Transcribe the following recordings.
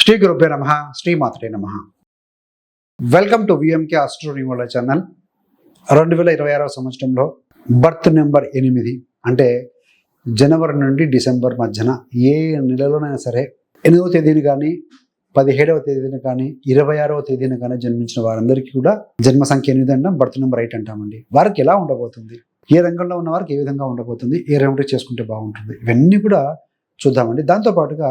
శ్రీ గురుభ్యో నమః, శ్రీమాత్రే నమః. వెల్కమ్ టు విఎంకే ఆస్ట్రోనిమోల ఛానల్. 2026 సంవత్సరంలో బర్త్ నెంబర్ 8 అంటే జనవరి నుండి డిసెంబర్ మధ్యన ఏ నెలలోనైనా సరే 8వ తేదీని కానీ 17వ తేదీని కానీ 26వ తేదీని కానీ జన్మించిన వారందరికీ కూడా జన్మ సంఖ్య 8 అంటాం, బర్త్ నెంబర్ 8 అంటామండి. వారికి ఎలా ఉండబోతుంది, ఏ రంగంలో ఉన్న వారికి ఏ విధంగా ఉండబోతుంది, ఏ రెమెడీ చేసుకుంటే బాగుంటుంది, ఇవన్నీ కూడా చూద్దామండి. దాంతోపాటుగా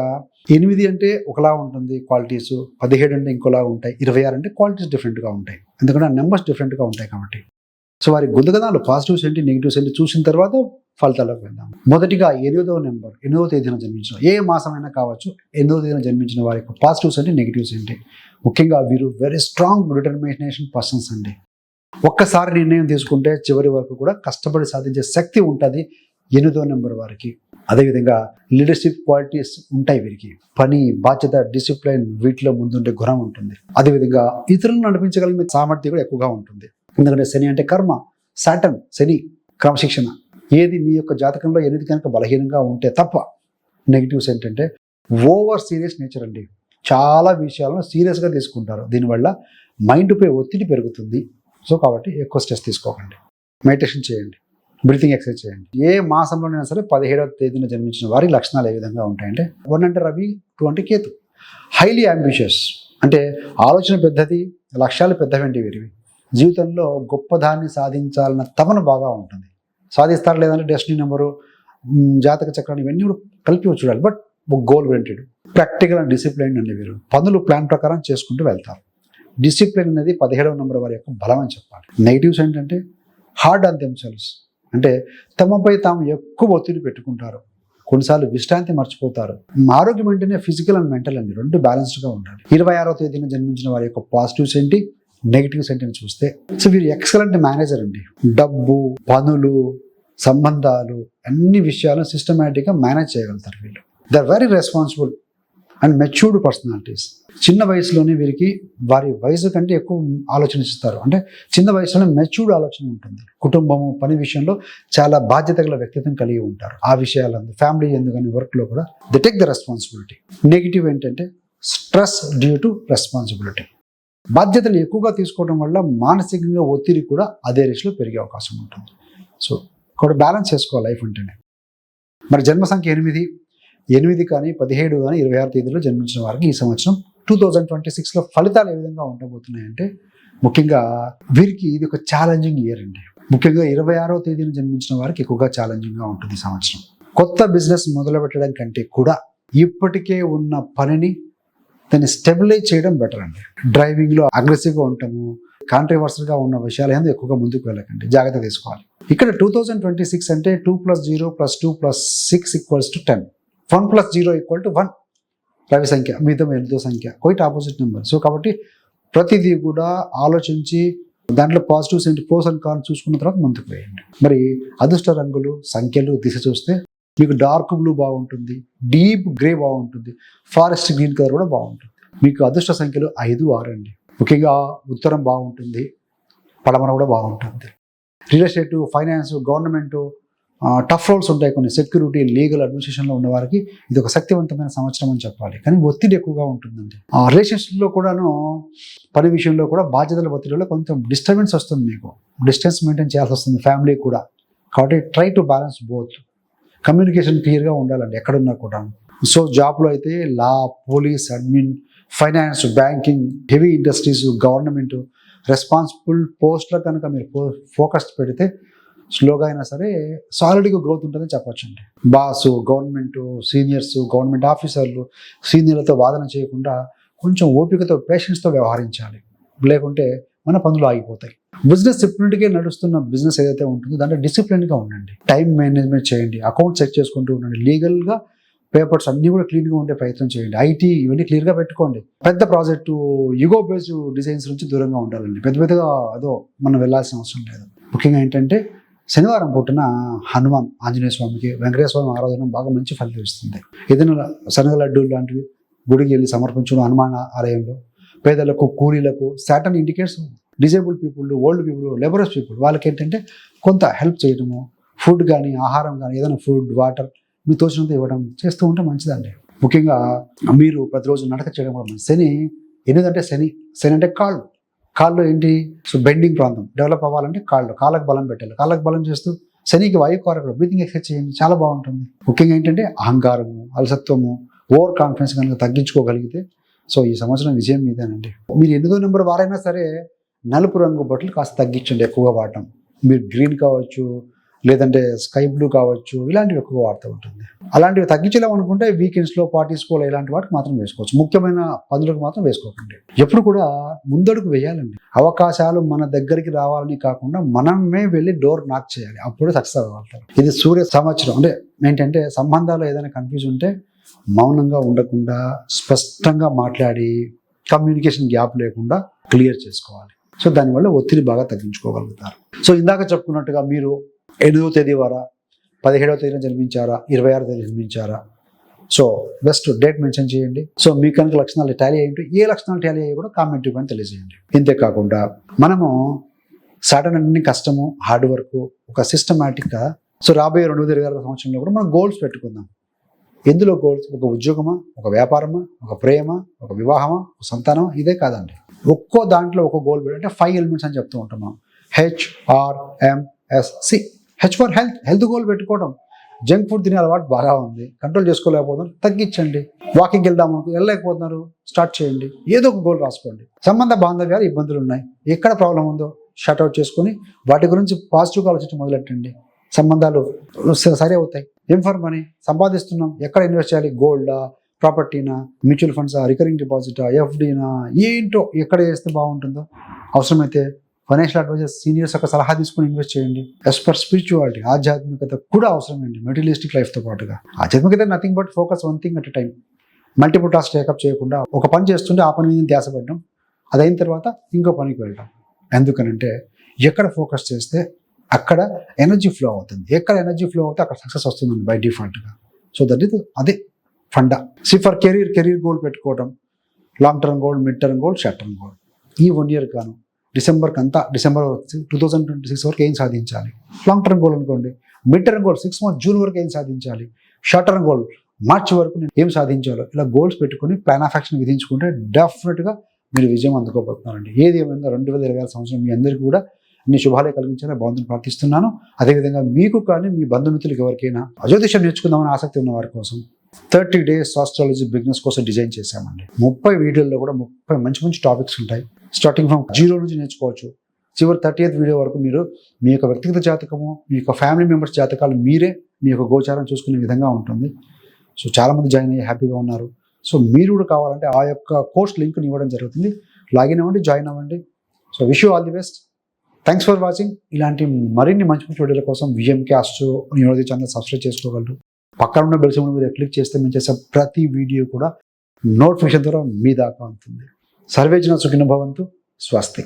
8 అంటే ఒకలా ఉంటుంది క్వాలిటీస్, 17 అంటే ఇంకోలా ఉంటాయి, 26 అంటే క్వాలిటీస్ డిఫరెంట్గా ఉంటాయి, ఎందుకంటే ఆ నెంబర్స్ డిఫరెంట్గా ఉంటాయి కాబట్టి. సో వారి గుణగణాలు పాజిటివ్స్ ఏంటి, నెగిటివ్స్ ఏంటి చూసిన తర్వాత ఫలితాలకు వెళ్దాం. మొదటిగా 8వ నెంబర్ 8వ తేదీన జన్మించిన, ఏ మాసమైనా కావచ్చు, 8వ తేదీన జన్మించిన వారి యొక్క పాజిటివ్స్ ఏంటి, నెగిటివ్స్ ఏంటి. ముఖ్యంగా వీరు వెరీ స్ట్రాంగ్ డిటర్మినేషన్ పర్సన్స్ అండి. ఒక్కసారి నిర్ణయం తీసుకుంటే చివరి వరకు కూడా కష్టపడి సాధించే శక్తి ఉంటుంది 8వ నెంబర్ వారికి. అదేవిధంగా లీడర్షిప్ క్వాలిటీస్ ఉంటాయి వీరికి. పని, బాధ్యత, డిసిప్లైన్ వీటిలో ముందుండే గుణం ఉంటుంది. అదేవిధంగా ఇతరులను నడిపించగలిగిన సామర్థ్యం కూడా ఎక్కువగా ఉంటుంది. ఎందుకంటే శని అంటే కర్మ, సాటర్న్, శని క్రమశిక్షణ. ఏది మీ యొక్క జాతకంలో 8 కనుక బలహీనంగా ఉంటే తప్ప. నెగిటివ్స్ ఏంటంటే ఓవర్ సీరియస్ నేచర్ అండి. చాలా విషయాలను సీరియస్గా తీసుకుంటారు. దీనివల్ల మైండ్పై ఒత్తిడి పెరుగుతుంది. సో కాబట్టి ఎక్కువ స్ట్రెస్ తీసుకోకండి. మెడిటేషన్ చేయండి, బ్రీతింగ్ ఎక్సర్సైజ్ చేయండి. ఏ మాసంలోనైనా సరే 17వ తేదీన జన్మించిన వారి లక్షణాలు ఏ విధంగా ఉంటాయంటే 1 అంటే రవి, 2 అంటే కేతు. హైలీ అంబిషియస్ అంటే ఆలోచన పెద్దది, లక్ష్యాలు పెద్దవంటి వీరివి. జీవితంలో గొప్పదాన్ని సాధించాలన్న తపన బాగా ఉంటుంది. సాధిస్తారు లేదంటే డెస్టినీ నెంబరు, జాతక చక్రాన్ని ఇవన్నీ కూడా కలిపి చూడాలి. But goal oriented, practical and discipline అండి వీరు. పనులు ప్లాన్ ప్రకారం చేసుకుంటూ వెళ్తారు. డిసిప్లిన్ అనేది 17వ నెంబర్ వారి యొక్క బలం అని చెప్పాలి. నెగిటివ్స్ ఏంటంటే హార్డ్ ఆన్ దెమ్సెల్వ్స్ అంటే తమపై తాము ఎక్కువ ఒత్తిడి పెట్టుకుంటారు. కొన్నిసార్లు విశ్రాంతి మర్చిపోతారు. ఆరోగ్యం అంటేనే ఫిజికల్ అండ్ మెంటల్ అండి, రెండు బ్యాలెన్స్డ్గా ఉండాలి. 26వ తేదీన జన్మించిన వారి యొక్క పాజిటివ్స్ ఏంటి, నెగిటివ్స్ ఏంటి అని చూస్తే, సో వీరు ఎక్సలెంట్ మేనేజర్ అండి. డబ్బు, పనులు, సంబంధాలు అన్ని విషయాలను సిస్టమేటిక్గా మేనేజ్ చేయగలుగుతారు వీళ్ళు. They are very responsible and matured personalities. చిన్న వయసులోనే వీరికి వారి వయసు కంటే ఎక్కువ ఆలోచనిస్తారు. అంటే చిన్న వయసులోనే మెచ్యూర్డ్ ఆలోచన ఉంటుంది. కుటుంబము, పని విషయంలో చాలా బాధ్యత గల వ్యక్తిత్వం కలిగి ఉంటారు. ఆ విషయాలందు ఫ్యామిలీ ఎందుకని వర్క్లో కూడా they take the responsibility. Negative ఏంటంటే స్ట్రెస్ డ్యూ టు రెస్పాన్సిబిలిటీ. బాధ్యతలు ఎక్కువగా తీసుకోవడం వల్ల మానసికంగా ఒత్తిడి కూడా అదే రేషిలో పెరిగే అవకాశం ఉంటుంది. సో ఇక్కడ బ్యాలెన్స్ చేసుకోవాలి లైఫ్ అంటేనే. మరి జన్మ సంఖ్య 8 కానీ 17 కానీ 26 తేదీలో జన్మించిన వారికి ఈ సంవత్సరం 2026లో ఫలితాలు ఏ విధంగా ఉండబోతున్నాయంటే, ముఖ్యంగా వీరికి ఇది ఒక ఛాలెంజింగ్ ఇయర్ అండి. ముఖ్యంగా 26వ తేదీన జన్మించిన వారికి ఎక్కువగా ఛాలెంజింగ్గా ఉంటుంది ఈ సంవత్సరం. కొత్త బిజినెస్ మొదలు పెట్టడం కంటే కూడా ఇప్పటికే ఉన్న పనిని దాన్ని స్టెబిలైజ్ చేయడం బెటర్ అండి. డ్రైవింగ్లో అగ్రెసివ్గా ఉంటాము, కాంట్రవర్సల్గా ఉన్న విషయాలు ఏదో ఎక్కువగా ముందుకు వెళ్ళకండి, జాగ్రత్త తీసుకోవాలి. ఇక్కడ 2026 అంటే 2 + 0 + 2 + 6 = 10. 1 + 0 = 1 రవి సంఖ్య, మిగతా 8వ సంఖ్య క్వైట్ ఆపోజిట్ నెంబర్. సో కాబట్టి ప్రతిదీ కూడా ఆలోచించి దాంట్లో పాజిటివ్స్ ఏంటి, ప్రోస్ అండ్ కాన్స్ చూసుకున్న తర్వాత ముందుకు వేయండి. మరి అదృష్ట రంగులు, సంఖ్యలు, దిశ చూస్తే మీకు డార్క్ బ్లూ బాగుంటుంది, డీప్ గ్రే బాగుంటుంది, ఫారెస్ట్ గ్రీన్ కలర్ కూడా బాగుంటుంది. మీకు అదృష్ట సంఖ్యలు 5, 6 అండి. ముఖ్యంగా ఉత్తరం బాగుంటుంది, పడమర కూడా బాగుంటుంది. Real estate, finance, government, tough roles ఉంటాయి కొన్ని, సెక్యూరిటీ, లీగల్, అడ్మినిస్ట్రేషన్లో ఉన్న వారికి ఇది ఒక శక్తివంతమైన సంవత్సరం అని చెప్పాలి. కానీ ఒత్తిడి ఎక్కువగా ఉంటుందండి. ఆ రిలేషన్షిప్లో కూడాను, పని విషయంలో కూడా బాధ్యతల ఒత్తిడిలో కొంచెం డిస్టర్బెన్స్ వస్తుంది. మీకు డిస్టెన్స్ మెయింటైన్ చేయాల్సి వస్తుంది ఫ్యామిలీ కూడా. కాబట్టి try to balance both. Communication క్లియర్గా ఉండాలండి ఎక్కడున్నా కూడా. సో జాబ్లో అయితే law, police, admin, finance, banking, heavy industries, government responsible పోస్ట్లో కనుక మీరు ఫోకస్ పెడితే స్లోగా అయినా సరే సాలిడ్గా గ్రోత్ ఉంటుందని చెప్పొచ్చండి. బాసు, గవర్నమెంట్, సీనియర్స్, గవర్నమెంట్ ఆఫీసర్లు, సీనియర్లతో వాదన చేయకుండా కొంచెం ఓపికతో, పేషెన్స్తో వ్యవహరించాలి. లేకుంటే మన పనులు ఆగిపోతాయి. బిజినెస్ ఇప్పటికే నడుస్తున్న బిజినెస్ ఏదైతే ఉంటుందో దాంట్లో డిసిప్లిన్గా ఉండండి. టైం మేనేజ్మెంట్ చేయండి, అకౌంట్ చెక్ చేసుకుంటూ ఉండండి. లీగల్గా పేపర్స్ అన్నీ కూడా క్లీన్గా ఉండే ప్రయత్నం చేయండి. ఐటీ ఇవన్నీ క్లియర్గా పెట్టుకోండి. పెద్ద ప్రాజెక్టు, యుగో బేస్డ్ డిజైన్స్ నుంచి దూరంగా ఉండాలండి. పెద్దగా అదో మనం వెళ్ళాల్సిన అవసరం లేదు. ముఖ్యంగా ఏంటంటే శనివారం పూటన హనుమాన్, ఆంజనేయ స్వామికి, వెంకటేశ్వర స్వామి ఆరాధన బాగా మంచి ఫలితం ఇస్తుంది. ఏదైనా శనగ లడ్డూలు లాంటివి గుడికి వెళ్ళి సమర్పించడం హనుమాన్ ఆలయంలో. పేదలకు, కూలీలకు, Saturn indicates disable people, old people, labourers people వాళ్ళకి ఏంటంటే కొంత హెల్ప్ చేయడము, ఫుడ్ కానీ, ఆహారం కానీ, ఏదైనా ఫుడ్, వాటర్ మీ తోచినంత ఇవ్వడం చేస్తూ ఉంటే మంచిదండి. ముఖ్యంగా మీరు ప్రతిరోజు నడక చేయడం కూడా మంచిది. శని 8 అంటే శని అంటే కాళ్ళు ఏంటి? సో బెండింగ్ ప్రాంతం డెవలప్ అవ్వాలంటే కాళ్ళకు బలం పెట్టాలి. కాళ్ళకు బలం చేస్తూ శనికి వాయుకారకుడు బ్రీతింగ్ ఎక్సర్సైజ్ చేయండి, చాలా బాగుంటుంది. ముఖ్యంగా ఏంటంటే అహంకారము, అలసత్వము, ఓవర్ కాన్ఫిడెన్స్ కనుక తగ్గించుకోగలిగితే సో ఈ సంవత్సరం విజయం మీదేనండి. మీరు 8వ నెంబర్ వారైనా సరే నలుపు రంగు బట్టలు కాస్త తగ్గించండి, ఎక్కువగా వాడటం. మీరు గ్రీన్ కావచ్చు, లేదంటే స్కై బ్లూ కావచ్చు, ఇలాంటివి ఎక్కువ వాడుతూ ఉంటుంది. అలాంటివి తగ్గించలేము అనుకుంటే వీకెండ్స్లో, పార్టీస్లో ఇలాంటి వాటికి మాత్రం వేసుకోవచ్చు. ముఖ్యమైన పనులకు మాత్రం వేసుకోకండి. ఎప్పుడు కూడా ముందడుగు వేయాలండి. అవకాశాలు మన దగ్గరికి రావాలని కాకుండా మనమే వెళ్ళి డోర్ నాక్ చేయాలి, అప్పుడే సక్సెస్ అవ్వగలుగుతారు. ఇది సూర్య సంవత్సరం. అంటే ఏంటంటే సంబంధాలు ఏదైనా కన్ఫ్యూజ్ ఉంటే మౌనంగా ఉండకుండా స్పష్టంగా మాట్లాడి కమ్యూనికేషన్ గ్యాప్ లేకుండా క్లియర్ చేసుకోవాలి. సో దానివల్ల ఒత్తిడి బాగా తగ్గించుకోగలుగుతారు. సో ఇందాక చెప్పుకున్నట్టుగా మీరు 8వ తేదీ వారా, 17వ తేదీన జన్మించారా, 26వ తేదీ జన్మించారా, సో బెస్ట్ డేట్ మెన్షన్ చేయండి. సో మీ కనుక లక్షణాలు టాలీ అయ్యి ఏ లక్షణాలు టాలీ అయ్యి కూడా కామెంట్ రూపాయని తెలియజేయండి. ఇంతేకాకుండా మనము సాటర్న్ అన్ని కష్టము, హార్డ్ వర్క్, ఒక సిస్టమాటిక్గా సో రాబోయే 2026 సంవత్సరంలో కూడా మనం గోల్స్ పెట్టుకుందాం. ఎందులో గోల్స్? ఒక ఉద్యోగమా, ఒక వ్యాపారమా, ఒక ప్రేమ, ఒక వివాహమా, ఒక సంతానం, ఇదే కాదండి. ఒక్కో దాంట్లో ఒక గోల్ అంటే 5 ఎలిమెంట్స్ అని చెప్తూ ఉంటున్నాం. HRMSC. H for health goal పెట్టుకోవడం. జంక్ ఫుడ్ తినే అలవాటు బాగా ఉంది, కంట్రోల్ చేసుకోలేకపోతున్నారు, తగ్గించండి. వాకింగ్ వెళ్ళలేకపోతున్నారు, స్టార్ట్ చేయండి. ఏదో ఒక గోల్ రాసుకోండి. సంబంధ బాంధవ్యాలు ఇబ్బందులు ఉన్నాయి, ఎక్కడ ప్రాబ్లం ఉందో షట్అవుట్ చేసుకొని వాటి గురించి పాజిటివ్గా ఆలోచించి మొదలెట్టండి. సంబంధాలు సరి అవుతాయి. ఏం ఫర్ మనీ సంపాదిస్తున్నాం, ఎక్కడ ఇన్వెస్ట్ చేయాలి? గోల్డా, ప్రాపర్టీనా, మ్యూచువల్ ఫండ్సా, రికరింగ్ డిపాజిటా, ఎఫ్డీనా, ఏంటో ఎక్కడ చేస్తే బాగుంటుందో. అవసరమైతే ఫైనాన్షియల్ అడ్వైజర్స్, సీనియర్స్ యొక్క సలహా తీసుకుని ఇన్వెస్ట్ చేయండి. యాజ్ పర్ స్పిరిచువాలిటీ, ఆధ్యాత్మికత కూడా అవసరమండి. మెటీరియలిస్టిక్ లైఫ్తో పాటుగా ఆధ్యాత్మికత nothing but focus one thing at a time. Multiple task take up చేయకుండా ఒక పని చేస్తుంటే ఆ పని మీద ధ్యాసపడడం, అదైన తర్వాత ఇంకో పనికి వెళ్ళడం. ఎందుకనంటే ఎక్కడ ఫోకస్ చేస్తే అక్కడ ఎనర్జీ ఫ్లో అవుతుంది. ఎక్కడ ఎనర్జీ ఫ్లో అవుతే అక్కడ సక్సెస్ వస్తుందండి బై డిఫాల్ట్గా. సో దట్ ఈస్ అదే ఫండా. ఫర్ కెరీర్ గోల్ పెట్టుకోవడం, long term goal, mid term goal, short term goal. ఈ 1 year కాను డిసెంబర్ 2026 వరకు ఏం సాధించాలి? లాంగ్ టర్మ్ గోల్ అనుకోండి. Mid term goal 6 months June వరకు ఏం సాధించాలి? షార్ట్ టర్మ్ గోల్ మార్చి వరకు నేను ఏం సాధించాలో, ఇలా గోల్స్ పెట్టుకుని ప్లాన్ ఆఫ్ యాక్షన్ విధించుకుంటే డెఫినెట్గా మీరు విజయం అందుకోబోతున్నారండి. ఏది ఏమైనా 2026 సంవత్సరం మీ అందరికీ కూడా అన్ని శుభాలే కలిగించాలని భగవంతుని ప్రార్థిస్తున్నాను. అదేవిధంగా మీకు కానీ మీ బంధుమిత్రులకు ఎవరికైనా జ్యోతిషం నేర్చుకుందామని ఆసక్తి ఉన్న వారి కోసం 30 days ఆస్ట్రాలజీ బిగినర్స్ కోసం డిజైన్ చేశామండి. 30 వీడియోల్లో కూడా 30 మంచి టాపిక్స్ ఉంటాయి. స్టార్టింగ్ ఫ్రమ్ 0 నుంచి నేర్చుకోవచ్చు. చివరి 30th వీడియో వరకు మీరు మీ యొక్క వ్యక్తిగత జాతకము, మీ యొక్క ఫ్యామిలీ మెంబర్స్ జాతకాలు మీరే మీ యొక్క గోచారం చూసుకునే విధంగా ఉంటుంది. సో చాలామంది జాయిన్ అయ్యి హ్యాపీగా ఉన్నారు. సో మీరు కూడా కావాలంటే ఆ యొక్క కోర్స్ లింక్ని ఇవ్వడం జరుగుతుంది. లాగిన్ అవ్వండి, జాయిన్ అవ్వండి. So wish you all the best. Thanks for watching. ఇలాంటి మరిన్ని మంచి వీడియోల కోసం VMK astro numerology channel subscribe చేసుకోగలరు. పక్కన ఉన్న బెల్ సింబల్ మీద క్లిక్ చేస్తే మేము చేసే ప్రతి వీడియో కూడా నోటిఫికేషన్ ద్వారా మీ దాకా ఉంటుంది. సర్వే జన సుఖినో భవంతు. స్వస్తి.